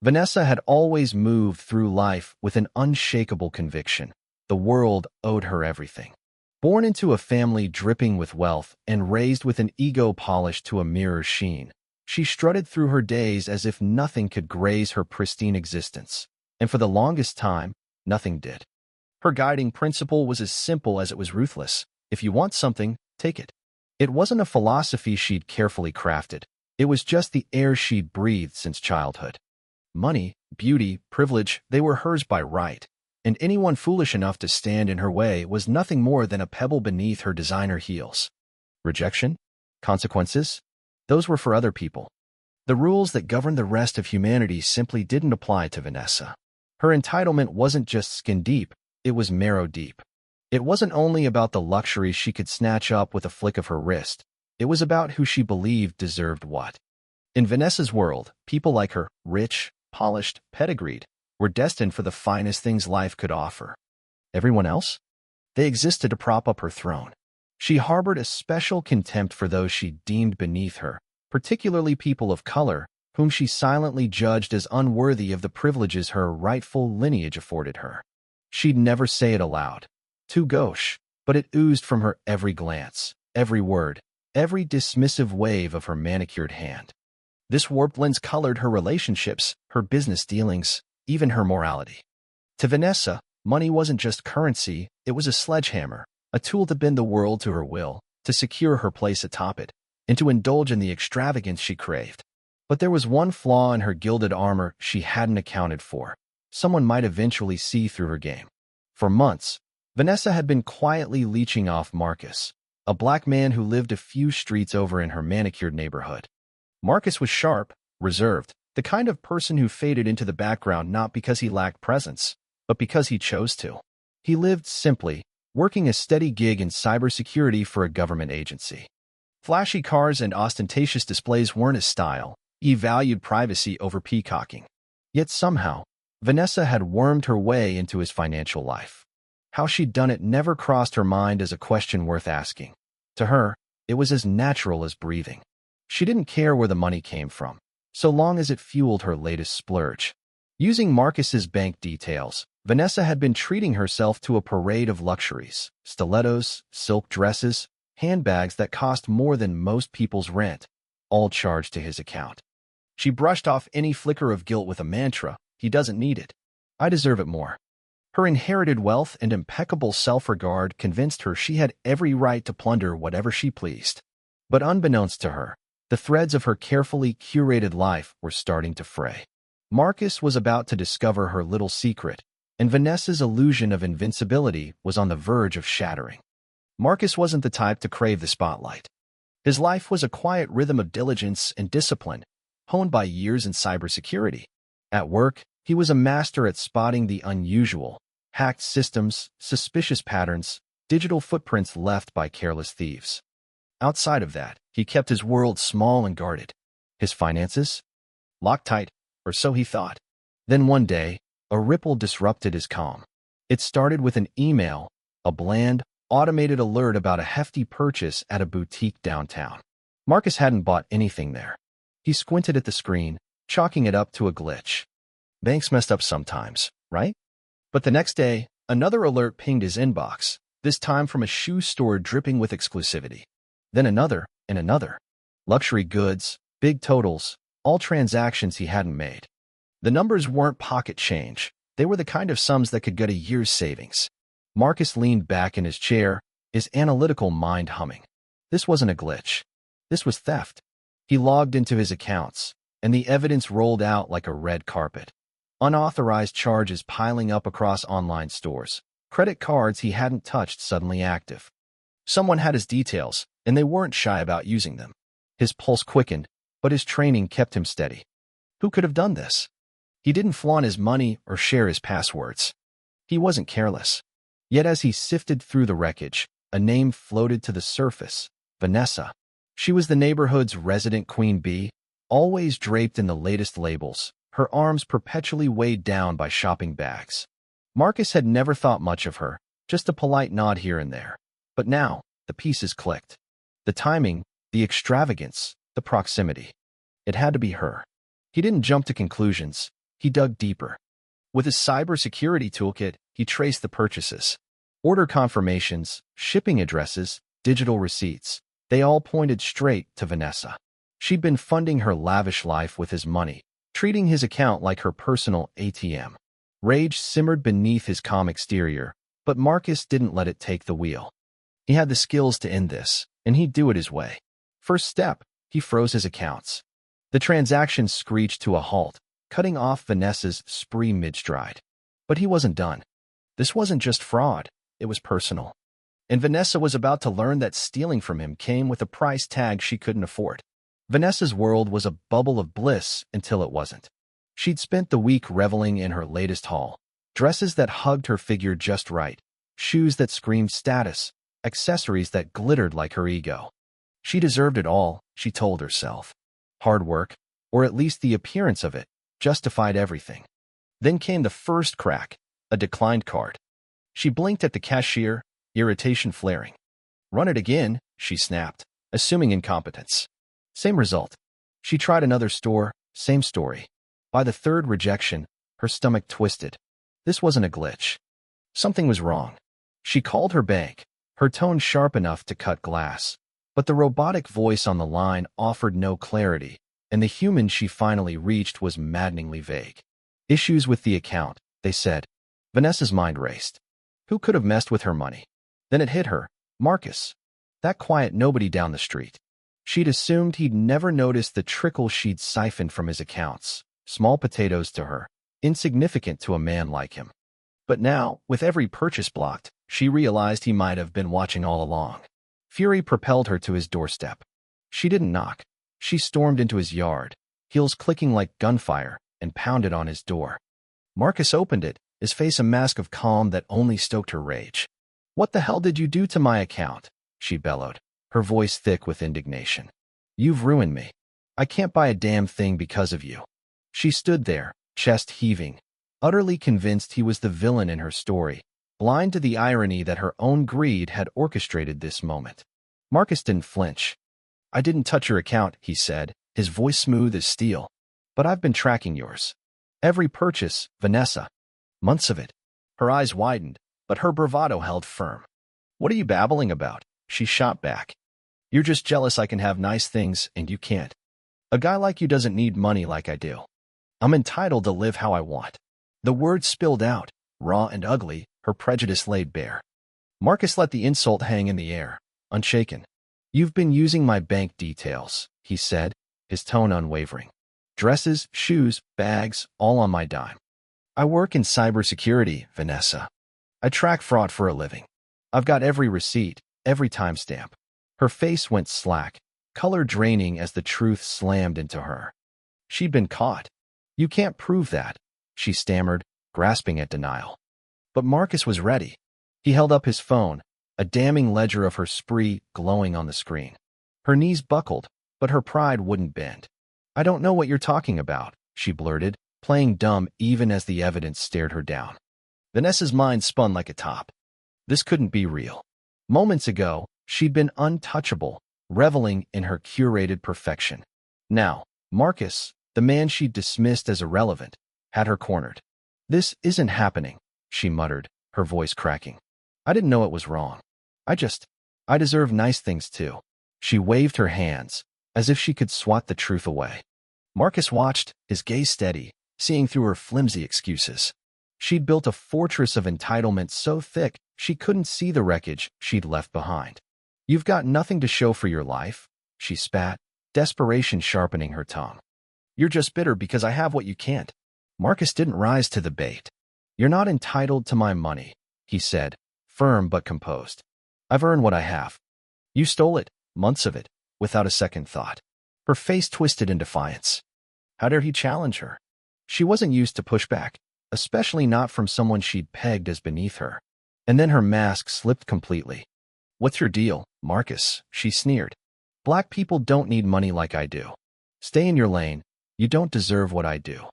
Vanessa had always moved through life with an unshakable conviction. The world owed her everything. Born into a family dripping with wealth and raised with an ego polished to a mirror's sheen, she strutted through her days as if nothing could graze her pristine existence. And for the longest time, nothing did. Her guiding principle was as simple as it was ruthless. If you want something, take it. It wasn't a philosophy she'd carefully crafted. It was just the air she'd breathed since childhood. Money, beauty, privilege, they were hers by right, and anyone foolish enough to stand in her way was nothing more than a pebble beneath her designer heels. Rejection? Consequences? Those were for other people. The rules that governed the rest of humanity simply didn't apply to Vanessa. Her entitlement wasn't just skin deep, it was marrow deep. It wasn't only about the luxuries she could snatch up with a flick of her wrist. It was about who she believed deserved what. In Vanessa's world, people like her, rich, polished, pedigreed, were destined for the finest things life could offer. Everyone else? They existed to prop up her throne. She harbored a special contempt for those she deemed beneath her, particularly people of color, whom she silently judged as unworthy of the privileges her rightful lineage afforded her. She'd never say it aloud. Too gauche, but it oozed from her every glance, every word, every dismissive wave of her manicured hand. This warped lens colored her relationships, her business dealings, even her morality. To Vanessa, money wasn't just currency, it was a sledgehammer, a tool to bend the world to her will, to secure her place atop it, and to indulge in the extravagance she craved. But there was one flaw in her gilded armor she hadn't accounted for. Someone might eventually see through her game. For months, Vanessa had been quietly leeching off Marcus, a black man who lived a few streets over in her manicured neighborhood. Marcus was sharp, reserved, the kind of person who faded into the background not because he lacked presence, but because he chose to. He lived simply, working a steady gig in cybersecurity for a government agency. Flashy cars and ostentatious displays weren't his style. He valued privacy over peacocking. Yet somehow, Vanessa had wormed her way into his financial life. How she'd done it never crossed her mind as a question worth asking. To her, it was as natural as breathing. She didn't care where the money came from, so long as it fueled her latest splurge. Using Marcus's bank details, Vanessa had been treating herself to a parade of luxuries: stilettos, silk dresses, handbags that cost more than most people's rent, all charged to his account. She brushed off any flicker of guilt with a mantra: he doesn't need it. I deserve it more. Her inherited wealth and impeccable self-regard convinced her she had every right to plunder whatever she pleased. But unbeknownst to her, the threads of her carefully curated life were starting to fray. Marcus was about to discover her little secret, and Vanessa's illusion of invincibility was on the verge of shattering. Marcus wasn't the type to crave the spotlight. His life was a quiet rhythm of diligence and discipline, honed by years in cybersecurity. At work, he was a master at spotting the unusual: hacked systems, suspicious patterns, digital footprints left by careless thieves. Outside of that, he kept his world small and guarded. His finances? Locked tight, or so he thought. Then one day, a ripple disrupted his calm. It started with an email, a bland, automated alert about a hefty purchase at a boutique downtown. Marcus hadn't bought anything there. He squinted at the screen, chalking it up to a glitch. Banks messed up sometimes, right? But the next day, another alert pinged his inbox, this time from a shoe store dripping with exclusivity. Then another, and another. Luxury goods, big totals, all transactions he hadn't made. The numbers weren't pocket change. They were the kind of sums that could get a year's savings. Marcus leaned back in his chair, his analytical mind humming. This wasn't a glitch. This was theft. He logged into his accounts, and the evidence rolled out like a red carpet. Unauthorized charges piling up across online stores. Credit cards he hadn't touched suddenly active. Someone had his details, and they weren't shy about using them. His pulse quickened, but his training kept him steady. Who could have done this? He didn't flaunt his money or share his passwords. He wasn't careless. Yet as he sifted through the wreckage, a name floated to the surface: Vanessa. She was the neighborhood's resident queen bee, always draped in the latest labels, her arms perpetually weighed down by shopping bags. Marcus had never thought much of her, just a polite nod here and there. But now, the pieces clicked. The timing, the extravagance, the proximity. It had to be her. He didn't jump to conclusions. He dug deeper. With his cybersecurity toolkit, he traced the purchases. Order confirmations, shipping addresses, digital receipts. They all pointed straight to Vanessa. She'd been funding her lavish life with his money, treating his account like her personal ATM. Rage simmered beneath his calm exterior, but Marcus didn't let it take the wheel. He had the skills to end this, and he'd do it his way. First step, he froze his accounts. The transaction screeched to a halt, cutting off Vanessa's spree mid-stride. But he wasn't done. This wasn't just fraud, it was personal. And Vanessa was about to learn that stealing from him came with a price tag she couldn't afford. Vanessa's world was a bubble of bliss until it wasn't. She'd spent the week reveling in her latest haul. Dresses that hugged her figure just right, shoes that screamed status, accessories that glittered like her ego. She deserved it all, she told herself. Hard work, or at least the appearance of it, justified everything. Then came the first crack, a declined card. She blinked at the cashier, irritation flaring. Run it again, she snapped, assuming incompetence. Same result. She tried another store, same story. By the third rejection, her stomach twisted. This wasn't a glitch. Something was wrong. She called her bank, her tone sharp enough to cut glass. But the robotic voice on the line offered no clarity, and the human she finally reached was maddeningly vague. Issues with the account, they said. Vanessa's mind raced. Who could have messed with her money? Then it hit her. Marcus. That quiet nobody down the street. She'd assumed he'd never noticed the trickle she'd siphoned from his accounts. Small potatoes to her, insignificant to a man like him. But now, with every purchase blocked, she realized he might have been watching all along. Fury propelled her to his doorstep. She didn't knock. She stormed into his yard, heels clicking like gunfire, and pounded on his door. Marcus opened it, his face a mask of calm that only stoked her rage. "What the hell did you do to my account?" she bellowed, her voice thick with indignation. "You've ruined me. I can't buy a damn thing because of you." She stood there, chest heaving, utterly convinced he was the villain in her story, blind to the irony that her own greed had orchestrated this moment. Marcus didn't flinch. "I didn't touch your account," he said, his voice smooth as steel. "But I've been tracking yours. Every purchase, Vanessa. Months of it." Her eyes widened, but her bravado held firm. "What are you babbling about?" she shot back. "You're just jealous I can have nice things and you can't. A guy like you doesn't need money like I do. I'm entitled to live how I want." The words spilled out, raw and ugly, her prejudice laid bare. Marcus let the insult hang in the air, unshaken. "You've been using my bank details," he said, his tone unwavering. "Dresses, shoes, bags, all on my dime. I work in cybersecurity, Vanessa. I track fraud for a living. I've got every receipt, every timestamp." Her face went slack, color draining as the truth slammed into her. She'd been caught. "You can't prove that," she stammered, grasping at denial. But Marcus was ready. He held up his phone, a damning ledger of her spree glowing on the screen. Her knees buckled, but her pride wouldn't bend. "I don't know what you're talking about," she blurted, playing dumb even as the evidence stared her down. Vanessa's mind spun like a top. This couldn't be real. Moments ago, she'd been untouchable, reveling in her curated perfection. Now, Marcus, the man she'd dismissed as irrelevant, had her cornered. "This isn't happening," she muttered, her voice cracking. "I didn't know it was wrong. I deserve nice things too." She waved her hands, as if she could swat the truth away. Marcus watched, his gaze steady, seeing through her flimsy excuses. She'd built a fortress of entitlement so thick she couldn't see the wreckage she'd left behind. "You've got nothing to show for your life," she spat, desperation sharpening her tongue. "You're just bitter because I have what you can't." Marcus didn't rise to the bait. "You're not entitled to my money," he said, firm but composed. "I've earned what I have. You stole it, months of it, without a second thought." Her face twisted in defiance. How dare he challenge her? She wasn't used to pushback, especially not from someone she'd pegged as beneath her. And then her mask slipped completely. "What's your deal, Marcus?" she sneered. "Black people don't need money like I do. Stay in your lane. You don't deserve what I do."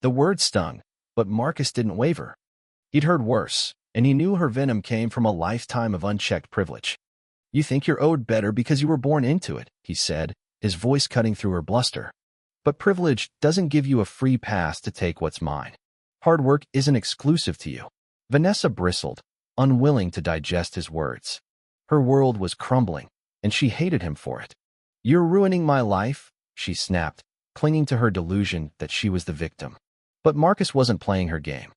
The word stung, but Marcus didn't waver. He'd heard worse, and he knew her venom came from a lifetime of unchecked privilege. "You think you're owed better because you were born into it," he said, his voice cutting through her bluster. But privilege doesn't give you a free pass to take what's mine. Hard work isn't exclusive to you. Vanessa bristled, unwilling to digest his words. Her world was crumbling, and she hated him for it. You're ruining my life, she snapped, clinging to her delusion that she was the victim. But Marcus wasn't playing her game.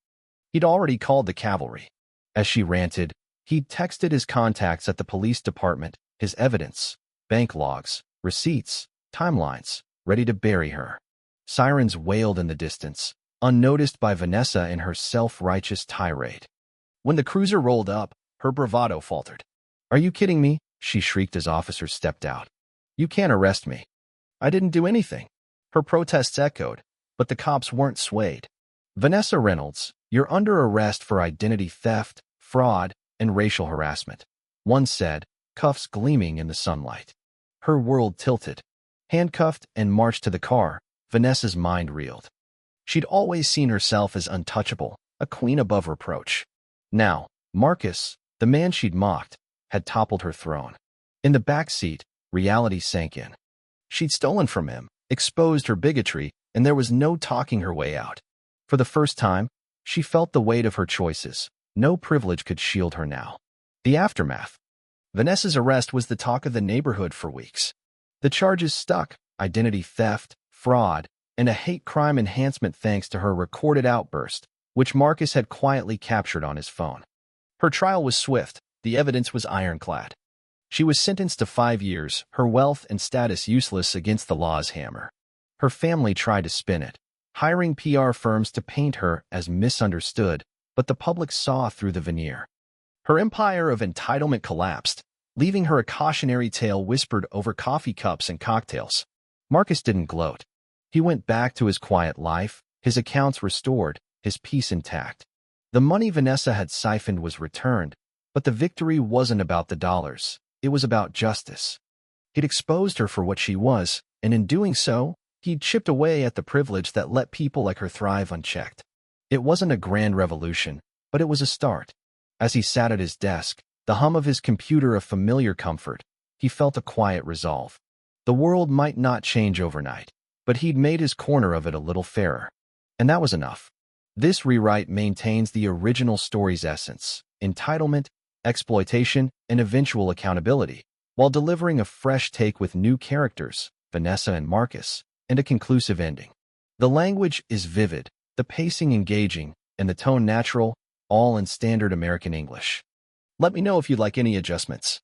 He'd already called the cavalry. As she ranted, he'd texted his contacts at the police department, his evidence, bank logs, receipts, timelines, ready to bury her. Sirens wailed in the distance, unnoticed by Vanessa in her self-righteous tirade. When the cruiser rolled up, her bravado faltered. "Are you kidding me?" she shrieked as officers stepped out. "You can't arrest me. I didn't do anything." Her protests echoed, but the cops weren't swayed. "Vanessa Reynolds, you're under arrest for identity theft, fraud, and racial harassment," one said, cuffs gleaming in the sunlight. Her world tilted. Handcuffed and marched to the car, Vanessa's mind reeled. She'd always seen herself as untouchable, a queen above reproach. Now, Marcus, the man she'd mocked, had toppled her throne. In the back seat, reality sank in. She'd stolen from him, exposed her bigotry, and there was no talking her way out. For the first time, she felt the weight of her choices. No privilege could shield her now. The aftermath. Vanessa's arrest was the talk of the neighborhood for weeks. The charges stuck: identity theft, fraud, and a hate crime enhancement thanks to her recorded outburst, which Marcus had quietly captured on his phone. Her trial was swift. The evidence was ironclad. She was sentenced to 5 years, her wealth and status useless against the law's hammer. Her family tried to spin it, hiring PR firms to paint her as misunderstood, but the public saw through the veneer. Her empire of entitlement collapsed, leaving her a cautionary tale whispered over coffee cups and cocktails. Marcus didn't gloat. He went back to his quiet life, his accounts restored, his peace intact. The money Vanessa had siphoned was returned, but the victory wasn't about the dollars. It was about justice. He'd exposed her for what she was, and in doing so, he'd chipped away at the privilege that let people like her thrive unchecked. It wasn't a grand revolution, but it was a start. As he sat at his desk, the hum of his computer a familiar comfort, he felt a quiet resolve. The world might not change overnight, but he'd made his corner of it a little fairer. And that was enough. This rewrite maintains the original story's essence: entitlement, exploitation, and eventual accountability, while delivering a fresh take with new characters, Vanessa and Marcus, and a conclusive ending. The language is vivid, the pacing engaging, and the tone natural, all in standard American English. Let me know if you'd like any adjustments.